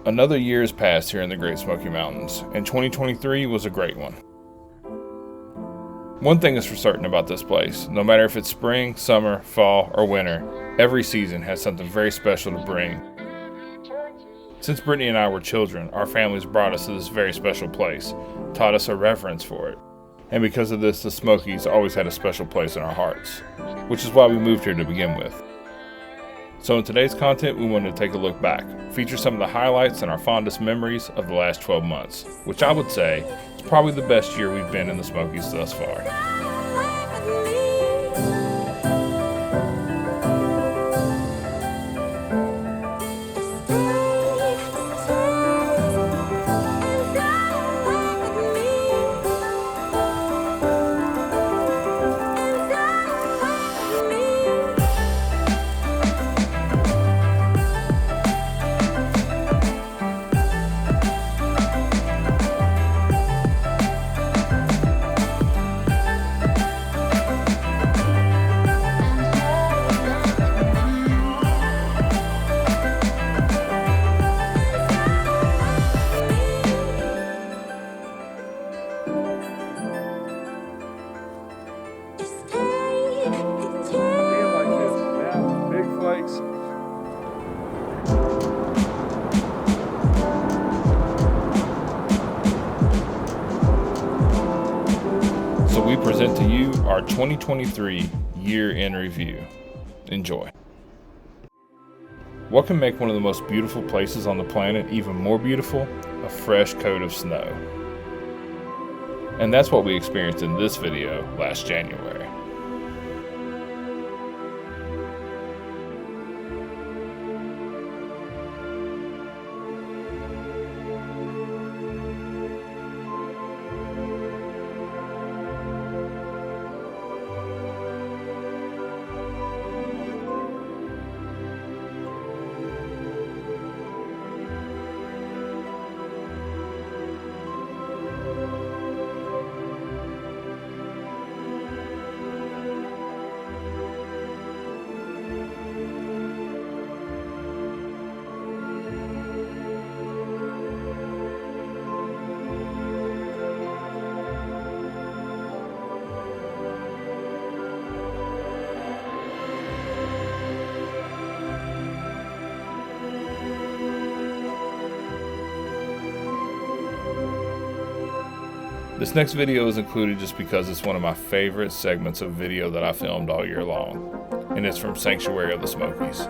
Another year has passed here in the Great Smoky Mountains, and 2023 was a great one. One thing is for certain about this place: no matter if it's spring, summer, fall, or winter, every season has something very special to bring. Since Brittany and I were children, our families brought us to this very special place, taught us a reverence for it. And because of this, the Smokies always had a special place in our hearts, which is why we moved here to begin with. So in today's content, we wanted to take a look back, feature some of the highlights and our fondest memories of the last 12 months, which I would say is probably the best year we've been in the Smokies thus far. So we present to you our 2023 year in review. Enjoy. What can make one of the most beautiful places on the planet even more beautiful? A fresh coat of snow. And that's what we experienced in this video last January. This next video is included just because it's one of my favorite segments of video that I filmed all year long, and it's from Sanctuary of the Smokies.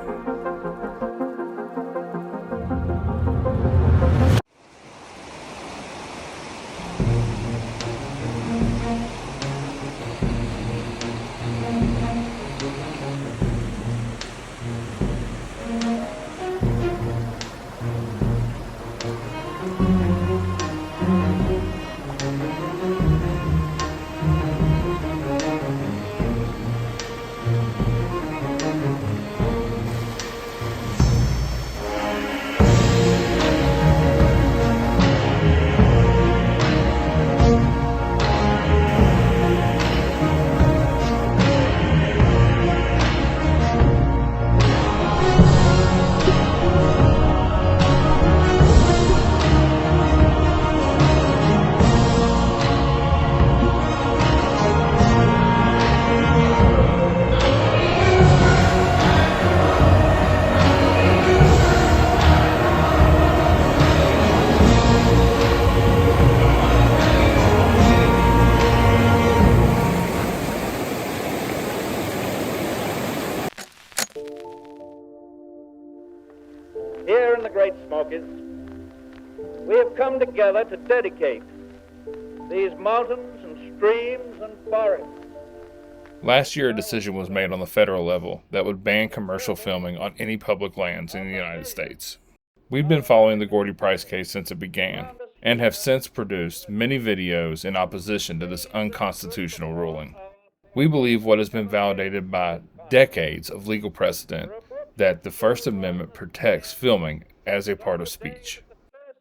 Here in the Great Smokies, we have come together to dedicate these mountains and streams and forests. Last year, a decision was made on the federal level that would ban commercial filming on any public lands in the United States. We've been following the Gordy Price case since it began, and have since produced many videos in opposition to this unconstitutional ruling. We believe what has been validated by decades of legal precedent that the First Amendment protects filming as a part of speech.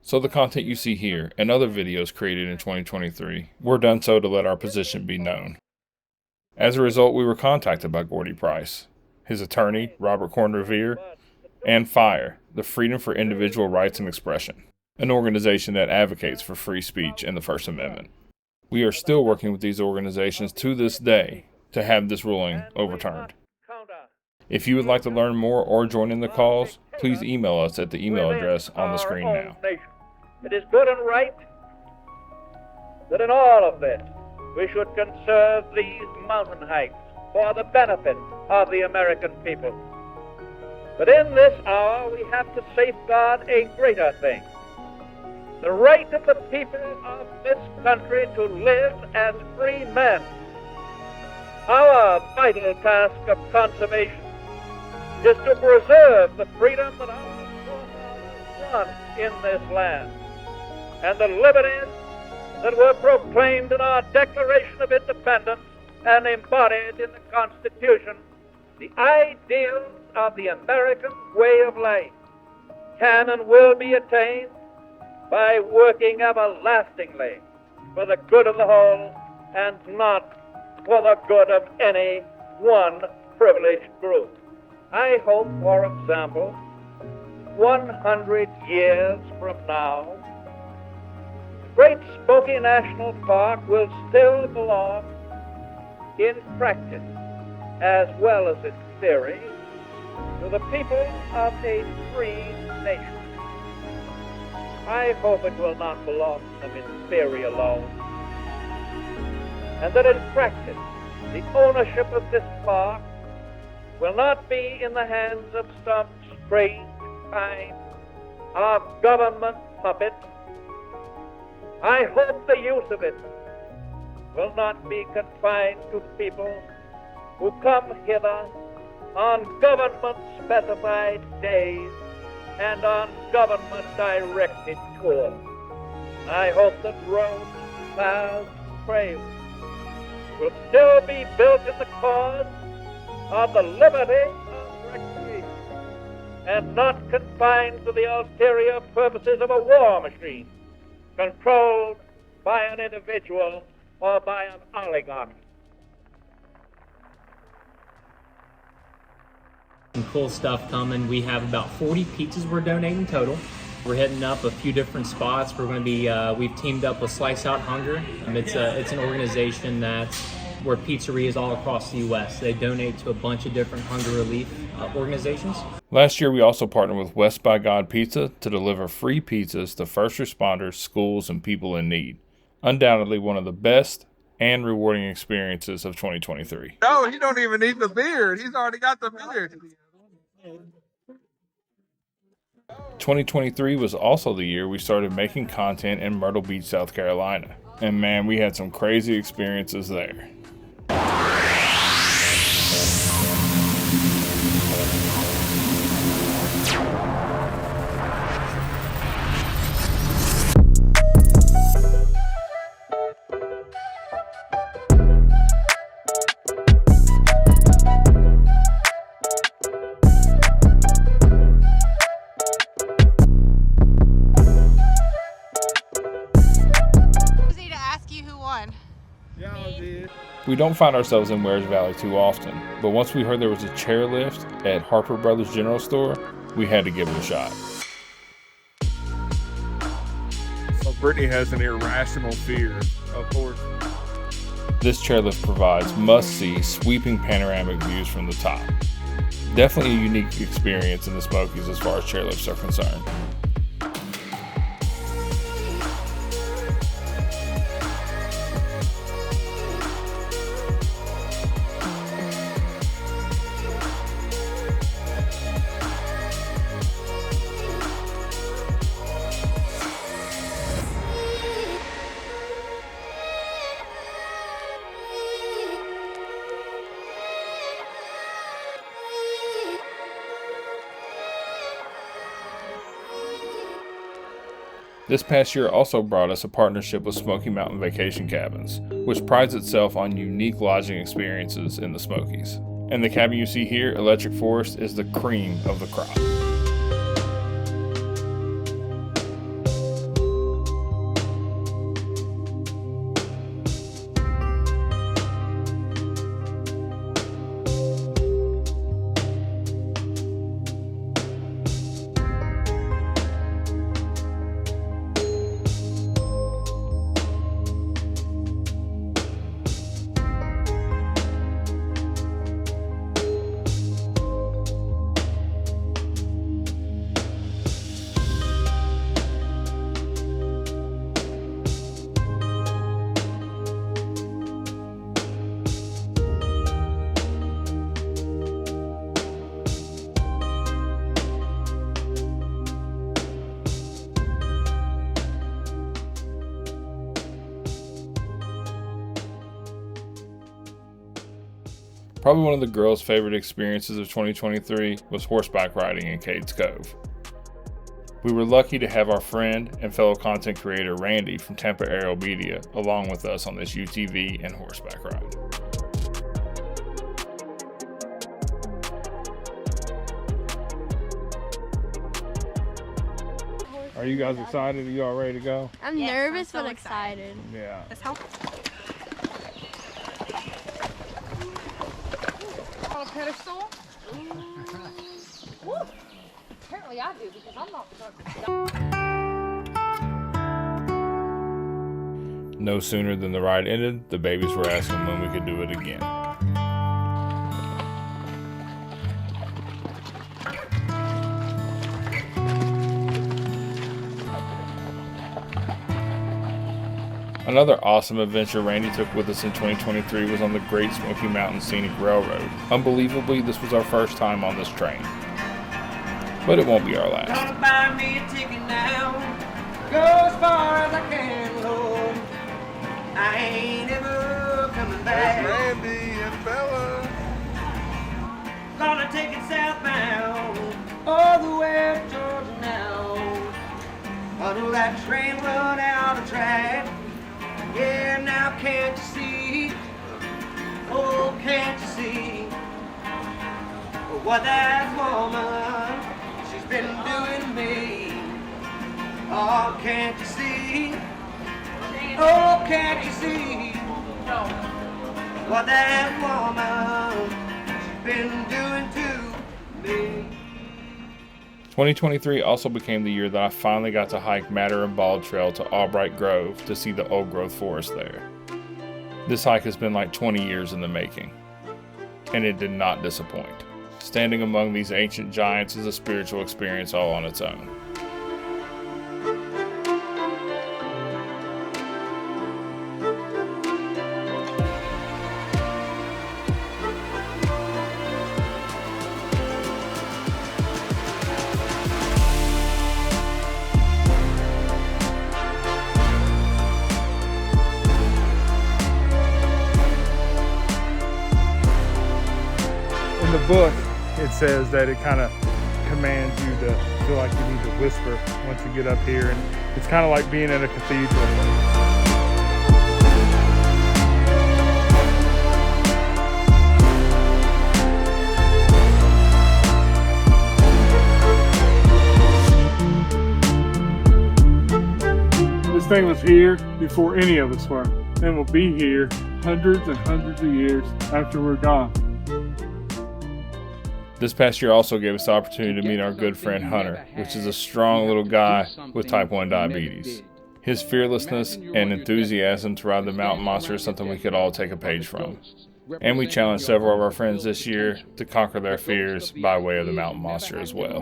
So the content you see here and other videos created in 2023 were done so to let our position be known. As a result, we were contacted by Gordy Price, his attorney, Robert Corn Revere, and FIRE, the Freedom for Individual Rights and Expression, an organization that advocates for free speech and the First Amendment. We are still working with these organizations to this day to have this ruling overturned. If you would like to learn more or join in the cause, please email us at the email address on the screen now. It is good and right that in all of this we should conserve these mountain heights for the benefit of the American people. But in this hour we have to safeguard a greater thing: the right of the people of this country to live as free men. Our vital task of conservation is to preserve the freedom that our forefathers won in this land, and the liberties that were proclaimed in our Declaration of Independence and embodied in the Constitution. The ideals of the American way of life can and will be attained by working everlastingly for the good of the whole and not for the good of any one privileged group. I hope, for example, 100 years from now, the Great Smoky National Park will still belong in practice as well as in theory to the people of a free nation. I hope it will not belong to them in theory alone, and that in practice the ownership of this park will not be in the hands of some strange kind of government puppet. I hope the use of it will not be confined to people who come hither on government-specified days and on government-directed tours. I hope that roads, paths, trails will still be built in the cause of the liberty of recreation and not confined to the ulterior purposes of a war machine controlled by an individual or by an oligarch. Some cool stuff coming. We have about 40 pizzas we're donating total. We're hitting up a few different spots. We're going to be, we've teamed up with Slice Out Hunger. It's an organization that's where pizzerias all across the U.S. They donate to a bunch of different hunger relief organizations. Last year, we also partnered with West by God Pizza to deliver free pizzas to first responders, schools, and people in need. Undoubtedly one of the best and rewarding experiences of 2023. No, he don't even need the beard. He's already got the beard. 2023 was also the year we started making content in Myrtle Beach, South Carolina. And man, we had some crazy experiences there. We don't find ourselves in Wares Valley too often, but once we heard there was a chairlift at Harper Brothers General Store, we had to give it a shot. So Brittany has an irrational fear of horses. This chairlift provides must-see, sweeping panoramic views from the top. Definitely a unique experience in the Smokies as far as chairlifts are concerned. This past year also brought us a partnership with Smoky Mountain Vacation Cabins, which prides itself on unique lodging experiences in the Smokies. And the cabin you see here, Electric Forest, is the cream of the crop. Probably one of the girls' favorite experiences of 2023 was horseback riding in Cades Cove. We were lucky to have our friend and fellow content creator Randy from Tampa Aero Media along with us on this UTV and horseback ride. Are you guys excited? Are you all ready to go? I'm nervous but excited. Yeah. Let's help. On a pedestal? Woo. Apparently I do because I'm not the No sooner than the ride ended, the babies were asking when we could do it again. Another awesome adventure Randy took with us in 2023 was on the Great Smoky Mountain Scenic Railroad. Unbelievably, this was our first time on this train. But it won't be our last. Gonna buy me a ticket now. Go as far as I can, Lord. I ain't ever coming back. Randy and Bella. Gonna take it southbound, all the way up Georgia now. Until that train run out of track. Yeah, now can't you see? Oh, can't you see? What that woman, she's been doing to me. Oh, can't you see? Oh, can't you see? What that woman, she's been doing to me. 2023 also became the year that I finally got to hike Matter and Bald Trail to Albright Grove to see the old growth forest there. This hike has been like 20 years in the making, and it did not disappoint. Standing among these ancient giants is a spiritual experience all on its own. In the book, it says that it kind of commands you to feel like you need to whisper once you get up here, and it's kind of like being in a cathedral. This thing was here before any of us were, and will be here hundreds and hundreds of years after we're gone. This past year also gave us the opportunity to meet our good friend Hunter, which is a strong little guy with type 1 diabetes. His fearlessness and enthusiasm to ride the mountain monster is something we could all take a page from. And we challenged several of our friends this year to conquer their fears by way of the mountain monster as well.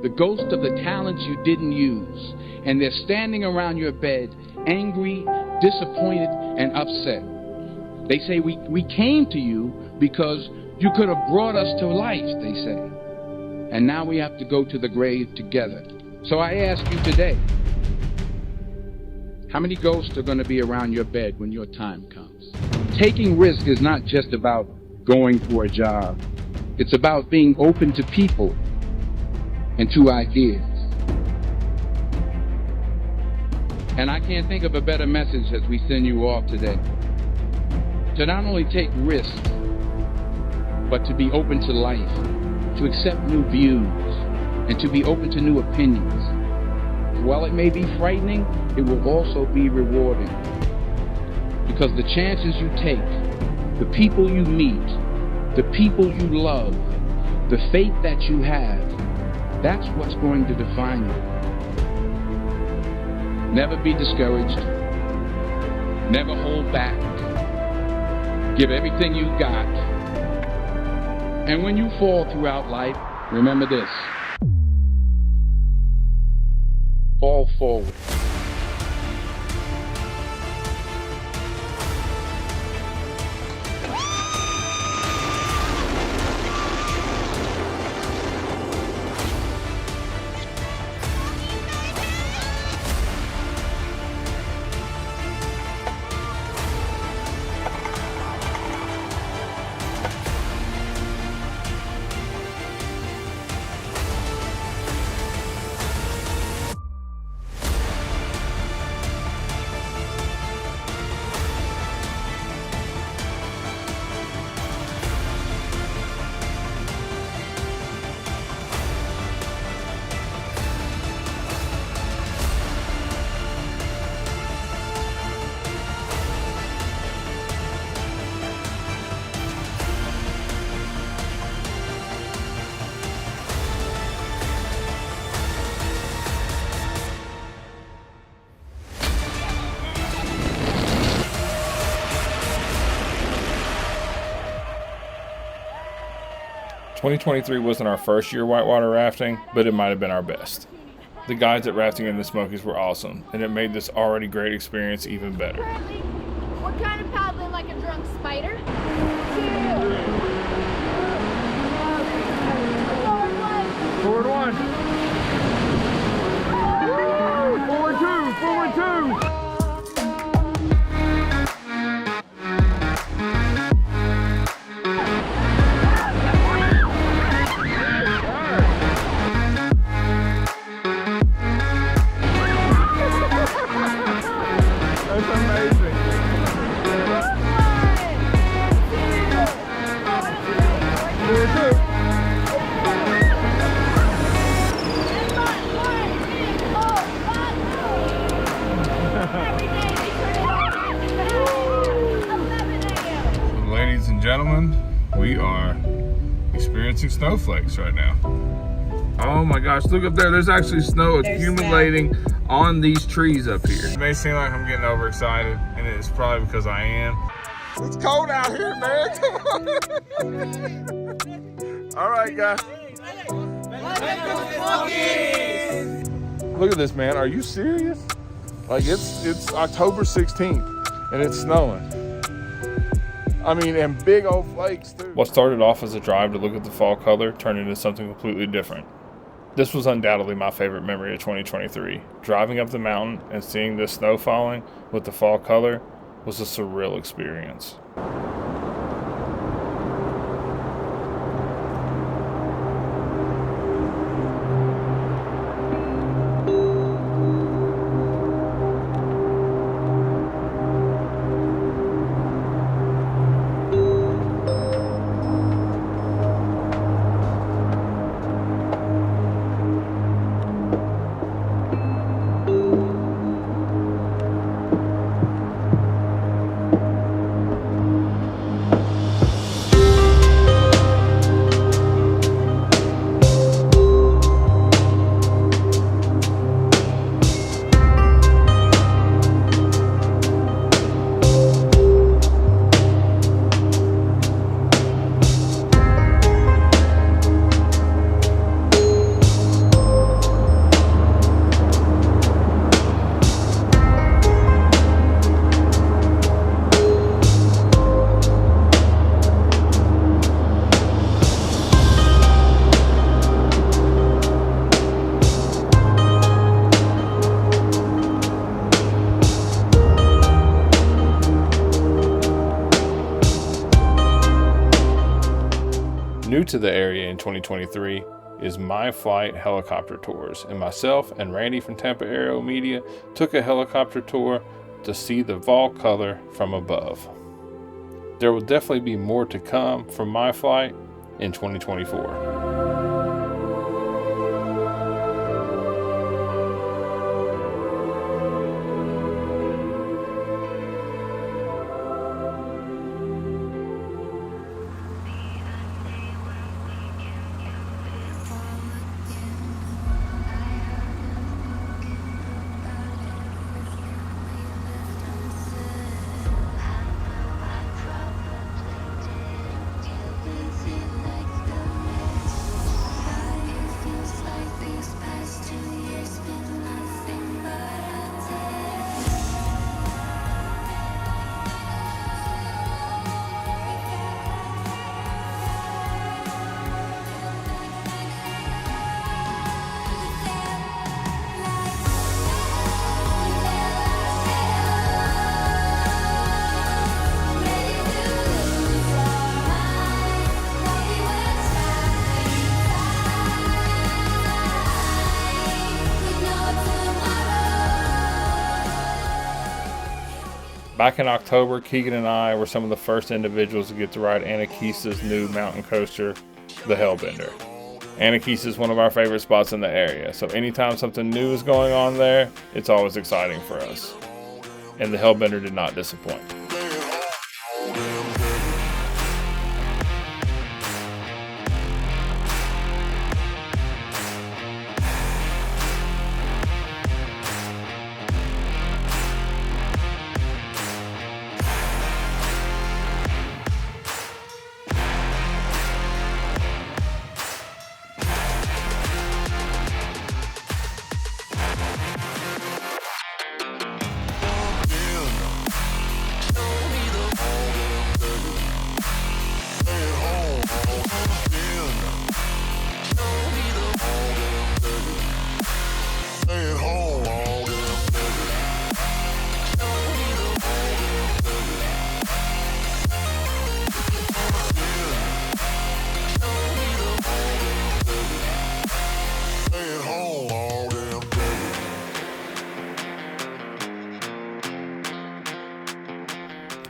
The ghost of the talents you didn't use, and they're standing around your bed, angry, disappointed, and upset. They say, we came to you because you could have brought us to life, they say. And now we have to go to the grave together. So I ask you today, how many ghosts are going to be around your bed when your time comes? Taking risk is not just about going for a job. It's about being open to people and to ideas. And I can't think of a better message as we send you off today. To not only take risks, but to be open to life, to accept new views, and to be open to new opinions. While it may be frightening, it will also be rewarding. Because the chances you take, the people you meet, the people you love, the faith that you have, that's what's going to define you. Never be discouraged. Never hold back. Give everything you got. And when you fall throughout life, remember this. Fall forward. 2023 wasn't our first year whitewater rafting, but it might have been our best. The guides at Rafting in the Smokies were awesome, and it made this already great experience even better. We're kind of paddling like a drunk spider. Forward one. Forward two. Forward two. That's amazing. Forward two. Ladies and gentlemen, we are experiencing snowflakes right now. Oh my gosh, look up there. There's actually snow accumulating on these trees up here. It may seem like I'm getting overexcited, and it's probably because I am. It's cold out here, man. Come on. All right, guys. Look at this, man. Are you serious? Like, it's October 16th, and it's snowing. I mean, and big old flakes, too. What started off as a drive to look at the fall color turned into something completely different. This was undoubtedly my favorite memory of 2023. Driving up the mountain and seeing this snow falling with the fall color was a surreal experience. New to the area in 2023 is My Flight helicopter tours, and myself and Randy from Tampa Aero Media took a helicopter tour to see the fall color from above. There will definitely be more to come from My Flight in 2024. Back in October, Keegan and I were some of the first individuals to get to ride Anakisa's new mountain coaster, the Hellbender. Anakisa is one of our favorite spots in the area, so anytime something new is going on there, it's always exciting for us. And the Hellbender did not disappoint.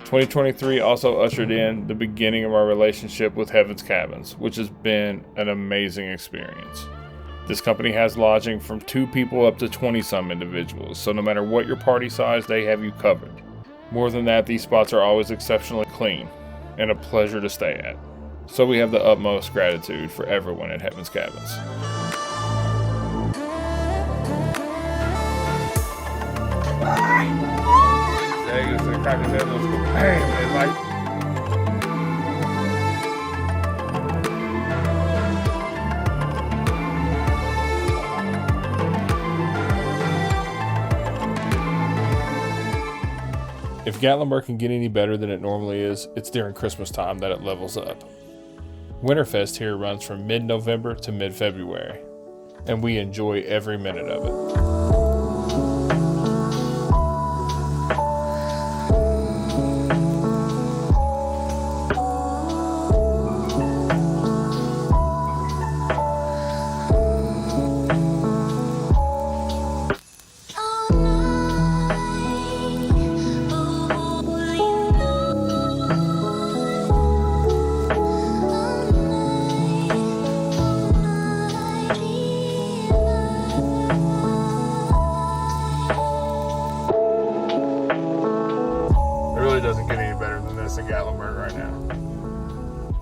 2023 also ushered in the beginning of our relationship with Heaven's Cabins, which has been an amazing experience. This company has lodging from 2 people up to 20-some individuals, so no matter what your party size, they have you covered. More than that, these spots are always exceptionally clean and a pleasure to stay at. So we have the utmost gratitude for everyone at Heaven's Cabins. If Gatlinburg can get any better than it normally is, it's during Christmas time that it levels up. Winterfest here runs from mid-November to mid-February, and we enjoy every minute of it. Doesn't get any better than this in Gatlinburg right now.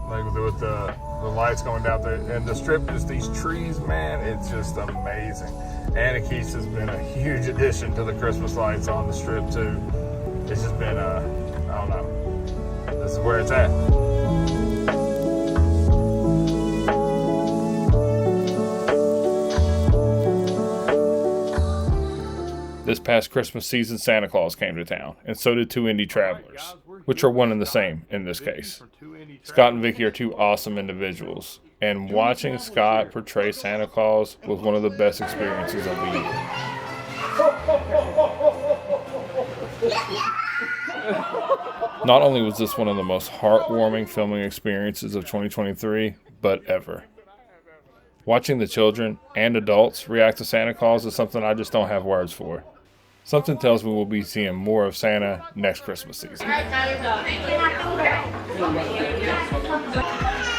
Like with the lights going down there and the strip, just these trees, man, it's just amazing. Anarchy's has been a huge addition to the Christmas lights on the strip too. It's just been I don't know. This is where it's at. This past Christmas season, Santa Claus came to town, and so did 2 indie travelers, which are one and the same in this case. Scott and Vicky are 2 awesome individuals, and watching Scott portray Santa Claus was one of the best experiences of the year. Not only was this one of the most heartwarming filming experiences of 2023, but ever. Watching the children and adults react to Santa Claus is something I just don't have words for. Something tells me we'll be seeing more of Santa next Christmas season.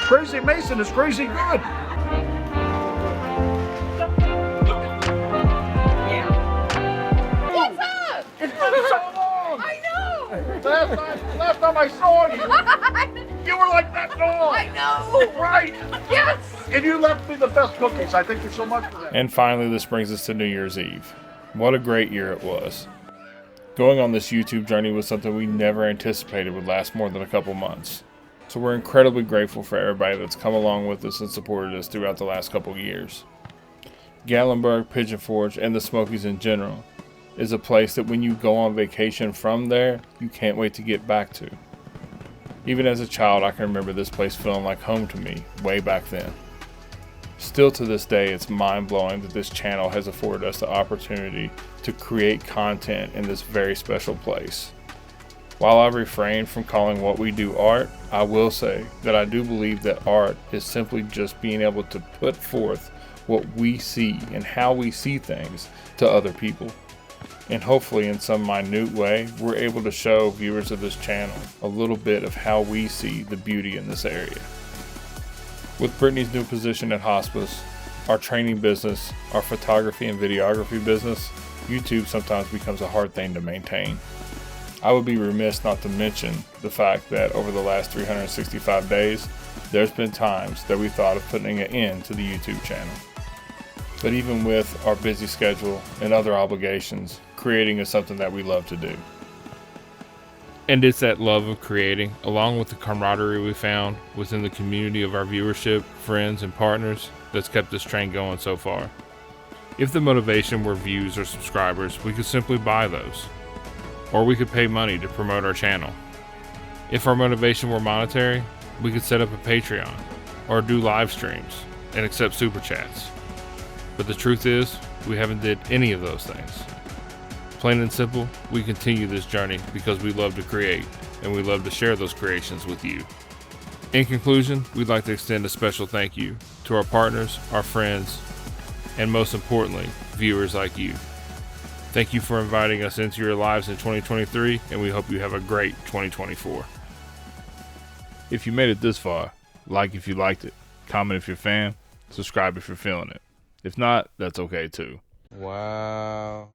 Crazy Mason is crazy good. What's up? It's been so long. I know. Last time I saw you, you were like that dog. I know. Right. Yes. And you left me the best cookies. I thank you so much for that. And finally, this brings us to New Year's Eve. What a great year it was. Going on this YouTube journey was something we never anticipated would last more than a couple months. So we're incredibly grateful for everybody that's come along with us and supported us throughout the last couple years. Gatlinburg, Pigeon Forge, and the Smokies in general is a place that when you go on vacation from there, you can't wait to get back to. Even as a child, I can remember this place feeling like home to me way back then. Still to this day, it's mind-blowing that this channel has afforded us the opportunity to create content in this very special place. While I refrain from calling what we do art, I will say that I do believe that art is simply just being able to put forth what we see and how we see things to other people. And hopefully in some minute way, we're able to show viewers of this channel a little bit of how we see the beauty in this area. With Brittany's new position at hospice, our training business, our photography and videography business, YouTube sometimes becomes a hard thing to maintain. I would be remiss not to mention the fact that over the last 365 days, there's been times that we thought of putting an end to the YouTube channel. But even with our busy schedule and other obligations, creating is something that we love to do. And it's that love of creating, along with the camaraderie we found within the community of our viewership, friends, and partners, that's kept this train going so far. If the motivation were views or subscribers, we could simply buy those. Or we could pay money to promote our channel. If our motivation were monetary, we could set up a Patreon, or do live streams, and accept super chats. But the truth is, we haven't did any of those things. Plain and simple, we continue this journey because we love to create, and we love to share those creations with you. In conclusion, we'd like to extend a special thank you to our partners, our friends, and most importantly, viewers like you. Thank you for inviting us into your lives in 2023, and we hope you have a great 2024. If you made it this far, like if you liked it, comment if you're a fan, subscribe if you're feeling it. If not, that's okay too. Wow.